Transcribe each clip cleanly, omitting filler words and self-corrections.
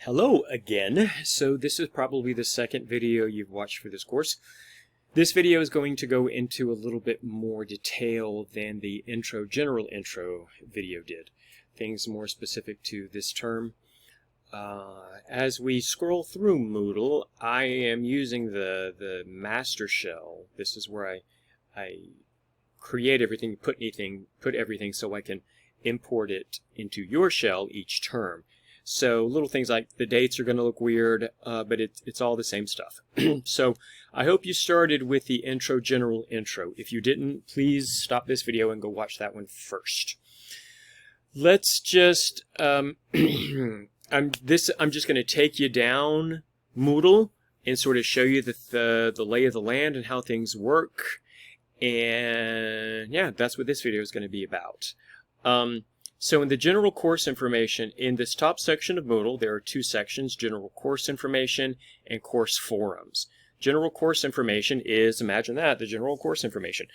Hello again. So this is probably the second video you've watched for this course. This video is going to go into a little bit more detail than the general intro video did. Things more specific to this term. As we scroll through Moodle, I am using the master shell. This is where I create everything, put everything so I can import it into your shell each term. So little things like the dates are going to look weird, but it's all the same stuff. So I hope you started with the general intro. If you didn't, please stop this video and go watch that one first. Let's just, I'm just going to take you down Moodle and sort of show you the lay of the land and how things work. And yeah, that's what this video is going to be about. So in the general course information, in this top section of Moodle, there are two sections, general course information and course forums. General course information is, imagine that, the general course information.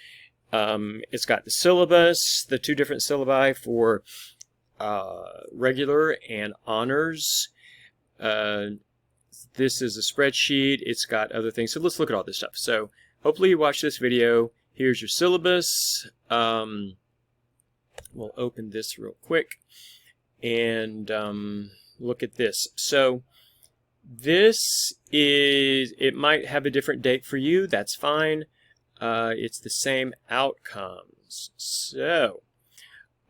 It's got the syllabus, the two different syllabi for regular and honors. This is a spreadsheet. It's got other things. So let's look at all this stuff. So hopefully you watch this video. Here's your syllabus. We'll open this real quick and look at this. So this is, it might have a different date for you. That's fine. It's the same outcomes. So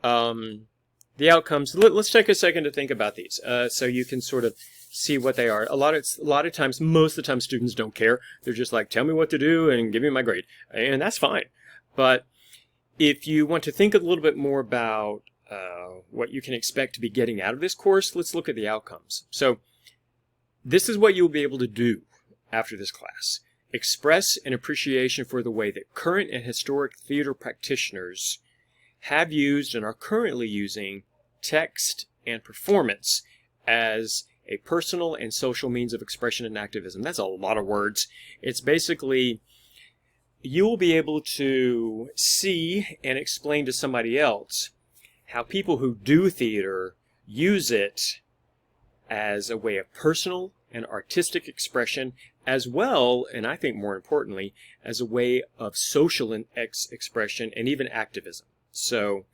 the outcomes, let's take a second to think about these so you can sort of see what they are. A lot of times, most of the time, students don't care. They're just like, tell me what to do and give me my grade. And that's fine. But if you want to think a little bit more about what you can expect to be getting out of this course, let's look at the outcomes. So this is what you'll be able to do after this class. Express an appreciation for the way that current and historic theater practitioners have used and are currently using text and performance as a personal and social means of expression and activism. That's a lot of words. It's basically, you will be able to see and explain to somebody else how people who do theater use it as a way of personal and artistic expression, as well, and I think more importantly, as a way of social expression and even activism. So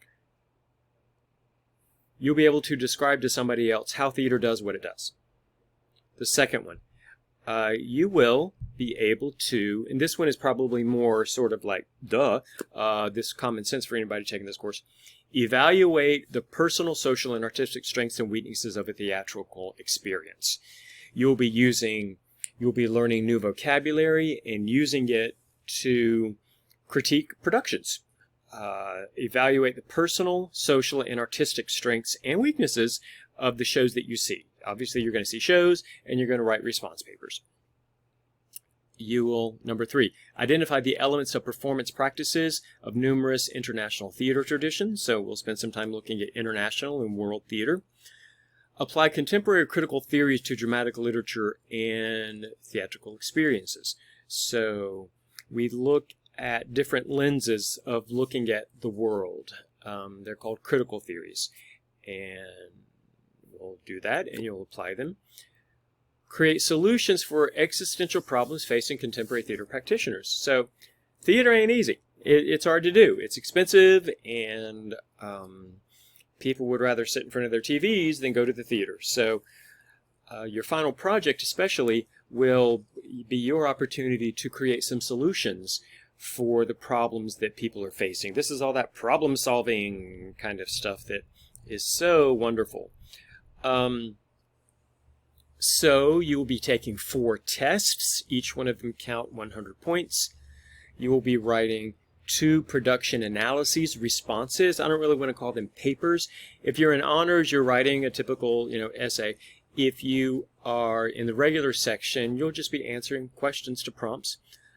you'll be able to describe to somebody else how theater does what it does. The second one, you will be able to, and this one is probably more sort of like, this common sense for anybody taking this course, evaluate the personal, social, and artistic strengths and weaknesses of a theatrical experience. You'll be learning new vocabulary and using it to critique productions. Evaluate the personal, social, and artistic strengths and weaknesses of the shows that you see. Obviously, you're going to see shows and you're going to write response papers. You will, number 3, identify the elements of performance practices of numerous international theater traditions. So we'll spend some time looking at international and world theater. Apply contemporary critical theories to dramatic literature and theatrical experiences. So we look at different lenses of looking at the world. They're called critical theories. And we'll do that and you'll apply them. Create solutions for existential problems facing contemporary theater practitioners. So theater ain't easy. It's hard to do. It's expensive, and people would rather sit in front of their TVs than go to the theater. So your final project especially will be your opportunity to create some solutions for the problems that people are facing. This is all that problem-solving kind of stuff that is so wonderful. So you will be taking 4 tests. Each one of them count 100 points. You will be writing 2 production analyses, responses. I don't really want to call them papers. If you're in honors, you're writing a typical, essay. If you are in the regular section, you'll just be answering questions to prompts.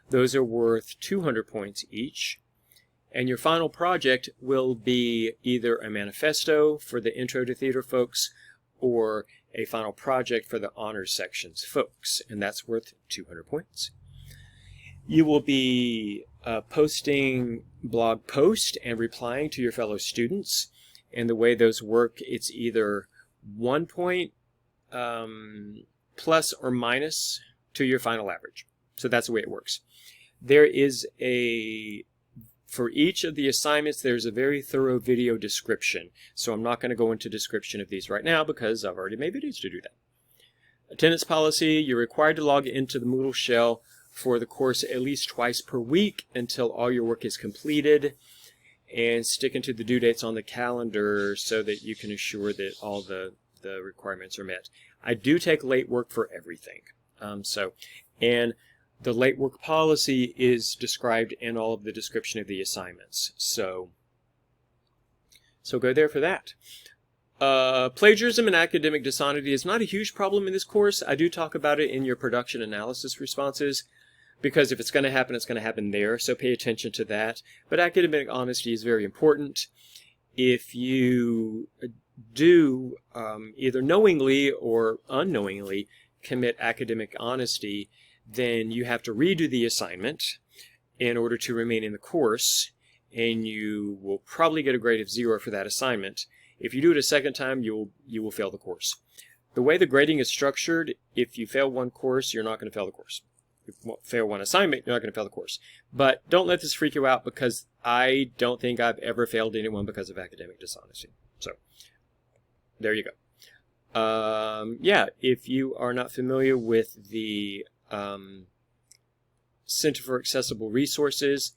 Those are worth 200 points each. And your final project will be either a manifesto for the Intro to Theater folks or a final project for the honors sections folks, and that's worth 200 points. You will be posting blog posts and replying to your fellow students, and the way those work, it's either 1 point plus or minus to your final average. So that's the way it works. There is for each of the assignments, there's a very thorough video description. So I'm not going to go into description of these right now because I've already made videos to do that. Attendance policy, you're required to log into the Moodle shell for the course at least twice per week until all your work is completed, and sticking to the due dates on the calendar so that you can assure that all the requirements are met. I do take late work for everything. And the late work policy is described in all of the description of the assignments. So go there for that. Plagiarism and academic dishonesty is not a huge problem in this course. I do talk about it in your production analysis responses, because if it's going to happen, it's going to happen there, so pay attention to that. But academic honesty is very important. If you do either knowingly or unknowingly commit academic honesty, then you have to redo the assignment in order to remain in the course, and you will probably get a grade of 0 for that assignment. If you do it a second time, you will fail the course. The way the grading is structured, if you fail one course, you're not going to fail the course. If you fail one assignment, you're not going to fail the course. But don't let this freak you out, because I don't think I've ever failed anyone because of academic dishonesty. So there you go. Yeah, if you are not familiar with the Center for Accessible Resources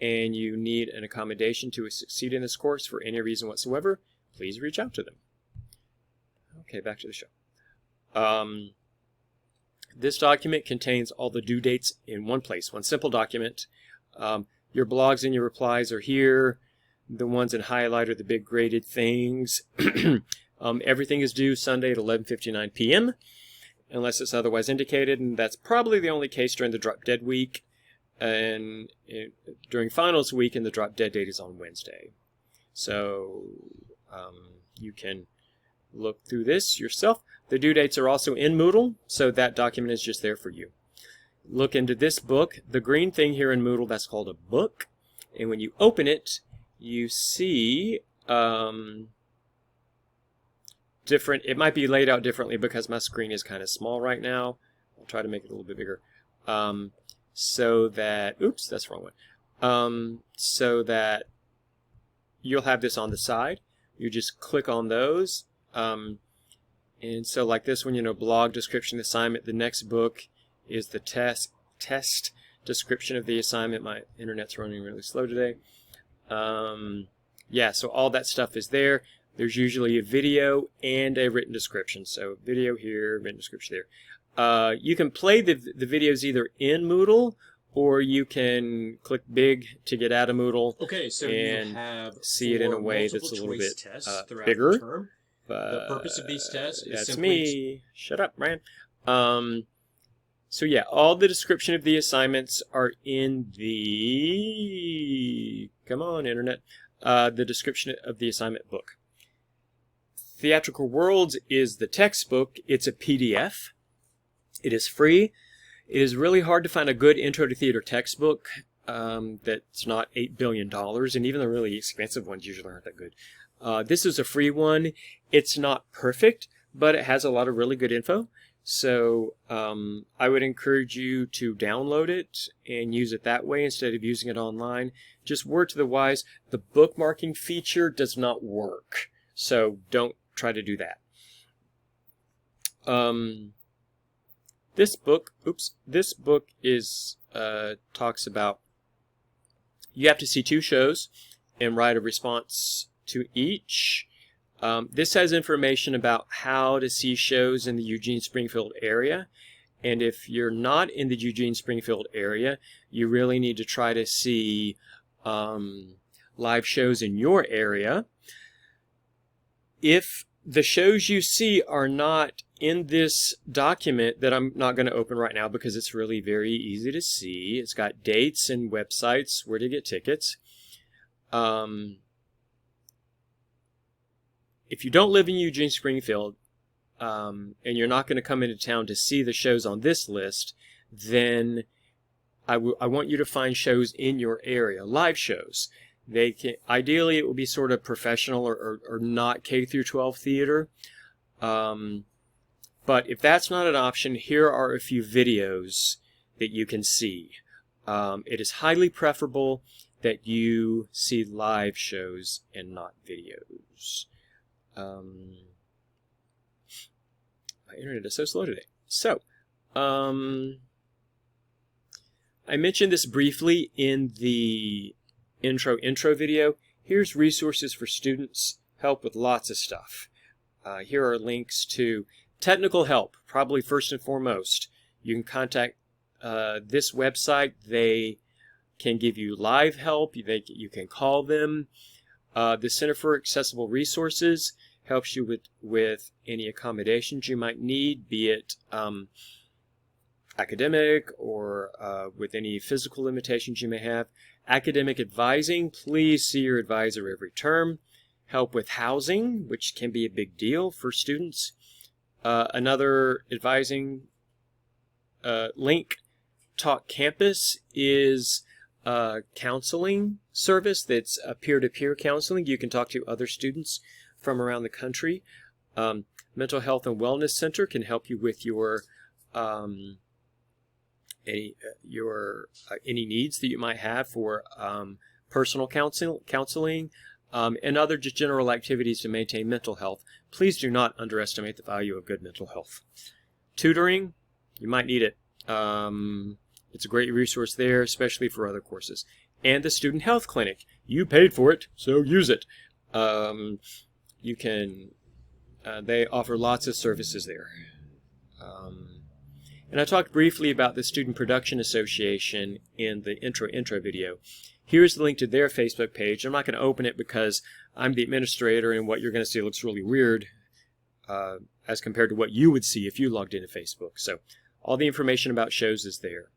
and you need an accommodation to succeed in this course for any reason whatsoever, please reach out to them. Okay, back to the show. This document contains all the due dates in one place, one simple document. Your blogs and your replies are here. The ones in highlight are the big graded things. Everything is due Sunday at 11:59 p.m. unless it's otherwise indicated, and that's probably the only case during the drop dead week. And during finals week, and the drop dead date is on Wednesday. So you can look through this yourself. The due dates are also in Moodle, so that document is just there for you. Look into this book. The green thing here in Moodle, that's called a book. And when you open it, you see different. It might be laid out differently because my screen is kind of small right now. I'll try to make it a little bit bigger. So that, oops, that's the wrong one. So that you'll have this on the side. You just click on those. And so like this one, blog description assignment. The next book is the test description of the assignment. My internet's running really slow today. Yeah, so all that stuff is there. There's usually a video and a written description. So video here, written description there. You can play the videos either in Moodle, or you can click big to get out of Moodle. Okay, so and you have see it in a way that's a little bit bigger. The purpose of these tests is that's simply... me. Shut up, Ryan. So yeah, all the description of the assignments are in the... Come on, Internet. The description of the assignment book. Theatrical Worlds is the textbook. It's a PDF. It is free. It is really hard to find a good intro to theater textbook that's not $8 billion, and even the really expensive ones usually aren't that good. This is a free one. It's not perfect, but it has a lot of really good info. So I would encourage you to download it and use it that way instead of using it online. Just word to the wise, the bookmarking feature does not work. So don't try to do that. This book is talks about, you have to see 2 shows and write a response to each. This has information about how to see shows in the Eugene-Springfield area. And if you're not in the Eugene-Springfield area, you really need to try to see live shows in your area. If the shows you see are not in this document that I'm not going to open right now because it's really very easy to see, it's got dates and websites where to get tickets. If you don't live in Eugene-Springfield and you're not going to come into town to see the shows on this list, then I want you to find shows in your area, live shows. They can, ideally, it will be sort of professional or not K through 12 theater. But if that's not an option, here are a few videos that you can see. It is highly preferable that you see live shows and not videos. My internet is so slow today. So, I mentioned this briefly in the intro video. Here's resources for students, help with lots of stuff. Here are links to technical help, probably first and foremost. You can contact this website. They can give you live help. You can call them. The Center for Accessible Resources helps you with any accommodations you might need, be it academic or with any physical limitations you may have. Academic advising, please see your advisor every term. Help with housing, which can be a big deal for students. Another advising link, Talk Campus, is a counseling service that's a peer-to-peer counseling. You can talk to other students from around the country. Mental Health and Wellness Center can help you with your any needs that you might have for personal counseling and other just general activities to maintain mental health. Please do not underestimate the value of good mental health. Tutoring, you might need it. It's a great resource there, especially for other courses. And the Student Health Clinic. You paid for it, so use it. You can, they offer lots of services there. And I talked briefly about the Student Production Association in the intro video. Here's the link to their Facebook page. I'm not going to open it because I'm the administrator and what you're going to see looks really weird as compared to what you would see if you logged into Facebook. So all the information about shows is there.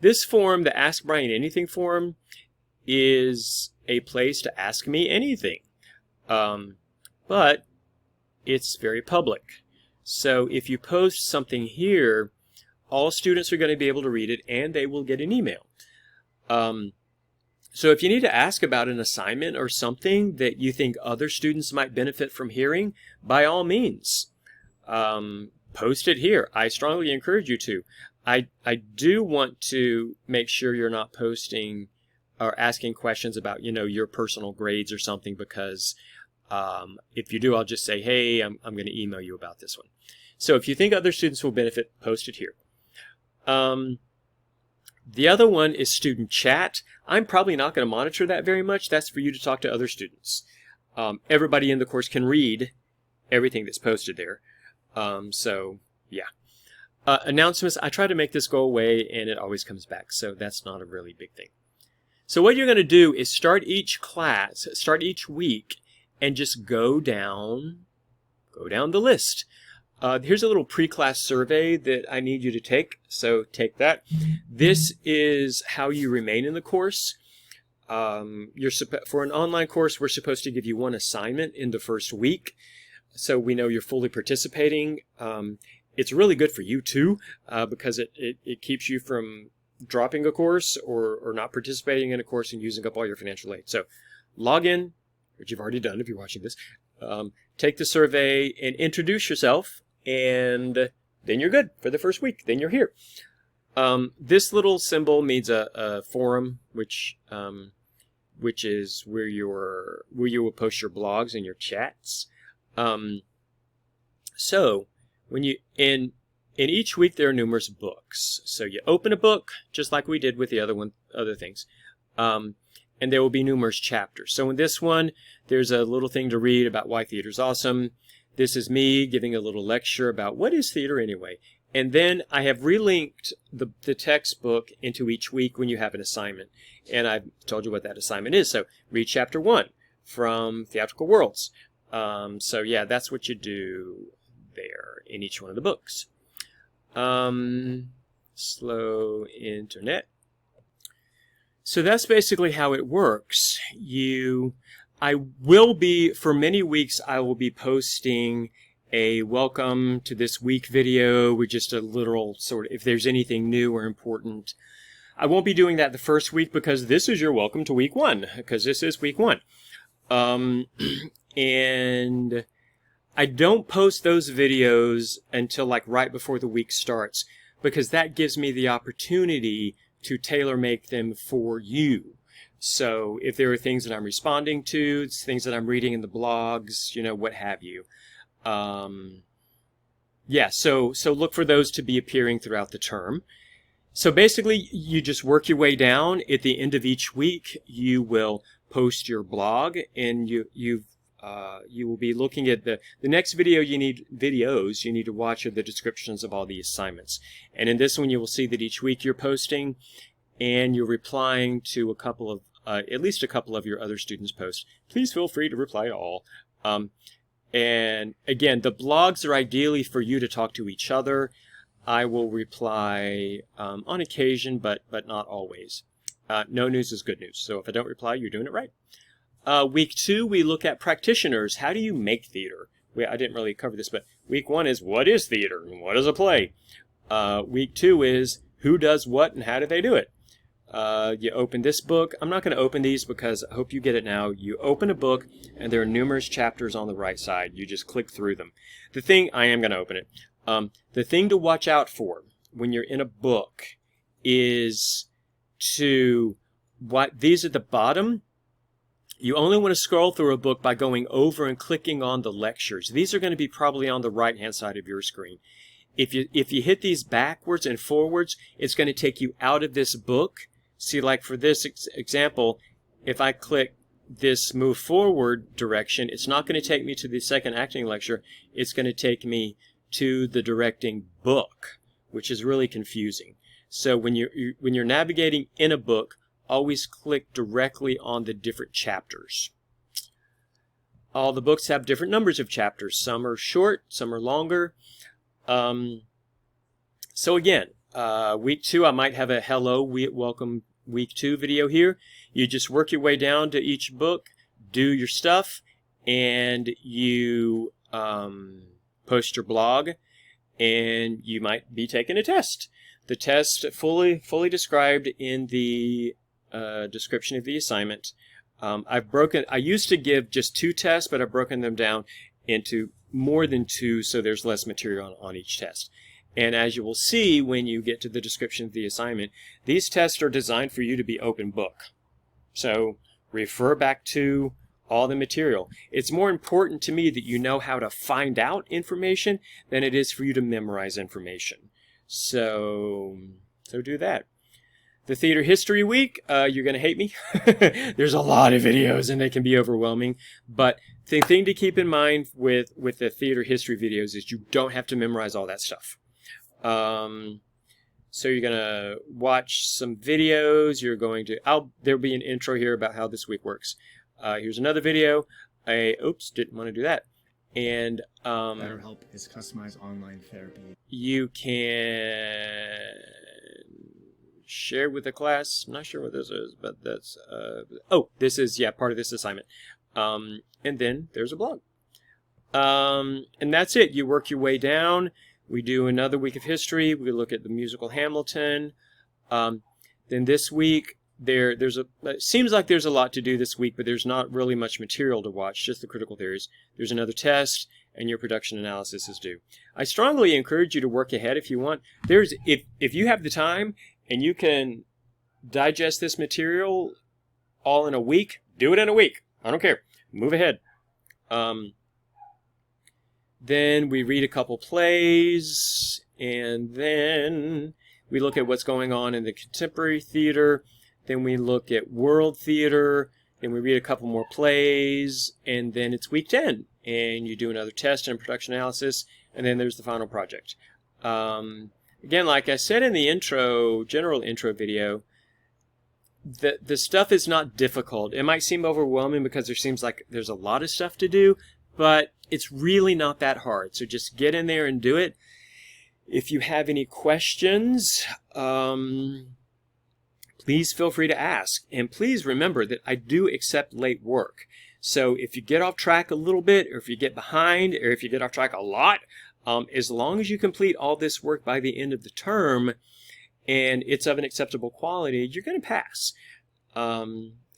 This forum, the Ask Brian Anything forum, is a place to ask me anything. But it's very public. So if you post something here, all students are going to be able to read it and they will get an email. So if you need to ask about an assignment or something that you think other students might benefit from hearing, by all means, post it here. I strongly encourage you to. I do want to make sure you're not posting or asking questions about, your personal grades or something, because if you do, I'll just say, hey, I'm going to email you about this one. So if you think other students will benefit, post it here. The other one is student chat. I'm probably not going to monitor that very much. That's for you to talk to other students. Everybody in the course can read everything that's posted there. So, yeah. Announcements, I try to make this go away and it always comes back, so that's not a really big thing. So what you're going to do is start each week, and just go down the list. Here's a little pre-class survey that I need you to take, so take that. This is how you remain in the course. For an online course, we're supposed to give you one assignment in the first week, so we know you're fully participating. It's really good for you too, because it keeps you from dropping a course or not participating in a course and using up all your financial aid. So log in, which you've already done if you're watching this, take the survey and introduce yourself, and then you're good for the first week. Then you're here. This little symbol means a forum, which is where you will post your blogs and your chats. So when you in each week there are numerous books. So you open a book just like we did with the other things, and there will be numerous chapters. So in this one, there's a little thing to read about why theater's awesome. This is me giving a little lecture about what is theater anyway. And then I have relinked the textbook into each week when you have an assignment. And I've told you what that assignment is. So read chapter 1 from Theatrical Worlds. So yeah, that's what you do there in each one of the books. Slow internet. So that's basically how it works. For many weeks, I will be posting a welcome to this week video with just a literal sort of, if there's anything new or important. I won't be doing that the first week because this is your welcome to week 1, because this is week 1. And I don't post those videos until like right before the week starts, because that gives me the opportunity to tailor make them for you. So if there are things that I'm responding to, things that I'm reading in the blogs, what have you. Yeah, so look for those to be appearing throughout the term. So basically, you just work your way down. At the end of each week, you will post your blog, and you will be looking at the next videos you need to watch are the descriptions of all the assignments. And in this one, you will see that each week you're posting, and you're replying to a couple of at least a couple of your other students' posts. Please feel free to reply to all. And again, the blogs are ideally for you to talk to each other. I will reply on occasion, but not always. No news is good news. So if I don't reply, you're doing it right. Week 2, we look at practitioners. How do you make theater? I didn't really cover this, but week 1 is what is theater and what is a play? Week 2 is who does what and how do they do it? You open this book. I'm not going to open these because I hope you get it now. You open a book and there are numerous chapters on the right side. You just click through them. I am going to open it. The thing to watch out for when you're in a book is these at the bottom. You only want to scroll through a book by going over and clicking on the lectures. These are going to be probably on the right-hand side of your screen. If you hit these backwards and forwards, it's going to take you out of this book. See, like for this example, if I click this move forward direction, it's not going to take me to the second acting lecture. It's going to take me to the directing book, which is really confusing. So when you're navigating in a book, always click directly on the different chapters. All the books have different numbers of chapters. Some are short, some are longer. So again, week 2, I might have a welcome week 2 video here. You just work your way down to each book, do your stuff, and you post your blog, and you might be taking a test. The test fully described in the description of the assignment. I used to give just 2 tests, but I've broken them down into more than 2, so there's less material on each test. And as you will see when you get to the description of the assignment, these tests are designed for you to be open book. So refer back to all the material. It's more important to me that you know how to find out information than it is for you to memorize information. So do that. The Theater History Week, you're going to hate me. There's a lot of videos and they can be overwhelming. But the thing to keep in mind with the theater history videos is you don't have to memorize all that stuff. So you're going to watch some videos. There'll be an intro here about how this week works. Here's another video. Oops, didn't want to do that. And BetterHelp is customized online therapy. You can share with the class. I'm not sure what this is, but that's this is part of this assignment. And then there's a blog. And that's it. You work your way down. We do another week of history. We look at the musical Hamilton. Then this week it seems like there's a lot to do this week, but there's not really much material to watch, just the critical theories. There's another test, and your production analysis is due. I strongly encourage you to work ahead if you want. If you have the time and you can digest this material all in a week, do it in a week. I don't care. Move ahead. Then we read a couple plays, and then we look at what's going on in the contemporary theater. Then we look at world theater. Then we read a couple more plays, and then it's week 10. And you do another test and production analysis, and then there's the final project. Again, like I said in the general intro video, the stuff is not difficult. It might seem overwhelming because there seems like there's a lot of stuff to do, but it's really not that hard. So just get in there and do it. If you have any questions, please feel free to ask. And please remember that I do accept late work. So if you get off track a little bit, or if you get behind, or if you get off track a lot, as long as you complete all this work by the end of the term and it's of an acceptable quality, you're going to pass.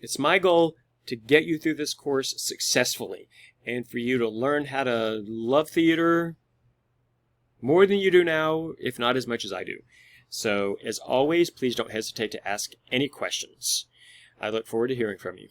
It's my goal to get you through this course successfully. and for you to learn how to love theater more than you do now, if not as much as I do. So, as always, please don't hesitate to ask any questions. I look forward to hearing from you.